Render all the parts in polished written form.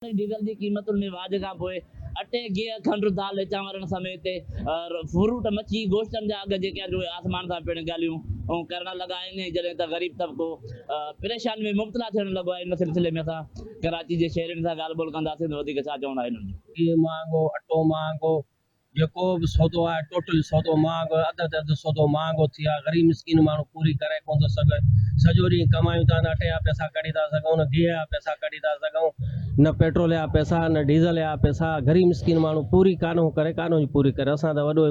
Diesel की कीमतुनि में वाध खां पोइ अटे गिह खंडु दाल चांवरनि समेत फ्रूट मच्छी गोश्तनि जा अघ जेके जो आसमान सां पिण ॻाल्हियूं करण लॻा आहिनि जॾहिं त ग़रीब तबिको परेशानी में मुब्तला थियण लॻो आहे। इन सिलसिले में असां कराची जे शहरियुनि सां ॻाल्हि ॿोल कंदासीं त वधीक छा चवणो आहे हिननि जो। घी महांगो, अटो महांगो, जेको बि सौदो आहे टोटल सौदो महांगो, अधु सौदो महांगो थी वियो आहे। ग़रीब मिस्किन माण्हू पूरी करे कोन थो सघे। सॼो ॾींहुं कमायूं था, न अटे जा पैसा कढी था सघूं, न घी जा पैसा कढी था सघूं, न पेट्रोल जा पैसा, न डीज़ल जा पैसा। ग़रीब मिस्किन माण्हू पूरी कानो करे, कानो पूरी करे। असां त वॾो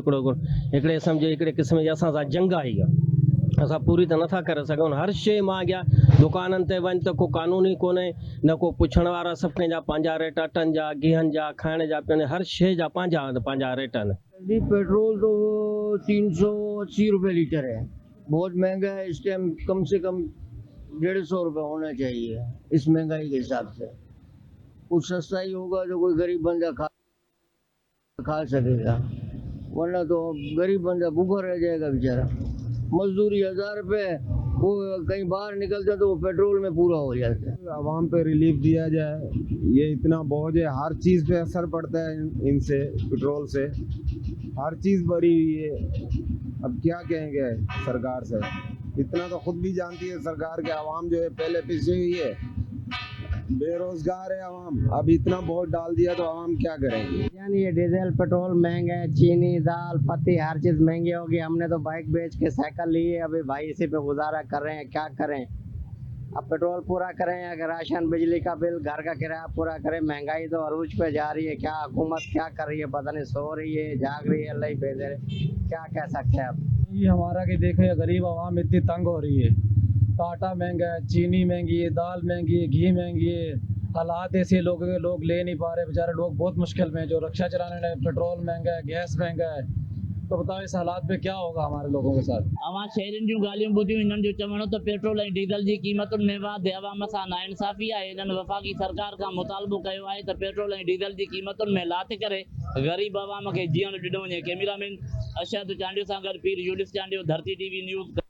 हिकिड़े सम्झे हिकिड़े क़िस्म जी असां सां जंग आई आहे। असां पूरी त नथा करे सघूं। हर शइ महांगी आहे। दुकाननि ते वञ त को कानून ई कोन्हे, न को पुछण वारा। सभु कंहिंजा पंहिंजा रेट, अटनि जा, गिहनि जा, खाइण जा, पीअण हर शइ जा पंहिंजा रेट आहिनि। पेट्रोल तो 380 रुपये लीटर है, बहुत महंगा है। इस टाइम कम से कम 150 रुपये होना चाहिए इस महंगाई के हिसाब से। कुछ सस्ता ही होगा तो कोई गरीब बंदा खा सकेगा, वरना तो गरीब बंदा भूखा रह जाएगा बेचारा। मजदूरी 1000 रुपये, वो कहीं बाहर निकलता तो वो पेट्रोल में पूरा हो जाता है। आवाम पे रिलीफ दिया जाए, ये इतना बोझ है, हर चीज़ पे असर पड़ता है इनसे, पेट्रोल से हर चीज़ बढ़ी हुई है। अब क्या कहेंगे सरकार से, इतना तो खुद भी जानती है सरकार के आवाम जो है पहले पिछड़ी हुई है, बेरोजगार है आवाम। अब इतना वोट डाल दिया तो आवाम क्या करेंगे। यानी ये डीजल पेट्रोल महंगा है, चीनी दाल पत्ती हर चीज़ महंगी होगी। हमने तो बाइक बेच के साइकिल ली है, अभी भाई इसी पे गुजारा कर रहे हैं, क्या करें। अब पेट्रोल पूरा करें, अगर राशन बिजली का बिल घर का किराया पूरा करें। महंगाई तो अरूज पे जा रही है। क्या हुकूमत क्या कर रही है पता नहीं, सो रही है जाग रही है, अल्लाह ही बेहतर है, क्या कह सकते हैं। अब ये हमारा कि देखे गरीब आवाम इतनी तंग हो रही है। आटा महंगा है, चीनी महंगी है, दाल महंगी है, घी महंगी है। हालात ऐसे लोग ले नहीं पा रहे बेचारे लोग, बहुत मुश्किल में। जो रिक्शा चलाने में पेट्रोल महंगा है, गैस महंगा है, तो बताओ इस हालात में क्या होगा हमारे लोगों के साथ। अवां शहरियुनि जूं ॻाल्हियूं ॿुधियूं। हिननि जो चवणो त पेट्रोल ऐं डीज़ल जी क़ीमतुनि में वाधि अवाम सां नाइंसाफ़ी आहे। हिननि वफ़ाक़ी सरकार खां मुतालबो कयो आहे त पेट्रोल ऐं डीज़ल जी क़ीमतुनि में लाथ करे ग़रीब अवाम खे जीअण ॾिनो वञे। कैमरामैन अशद चांडियो सां गॾु पीर यूनिस चांडियो, धरती टीवी न्यूज़।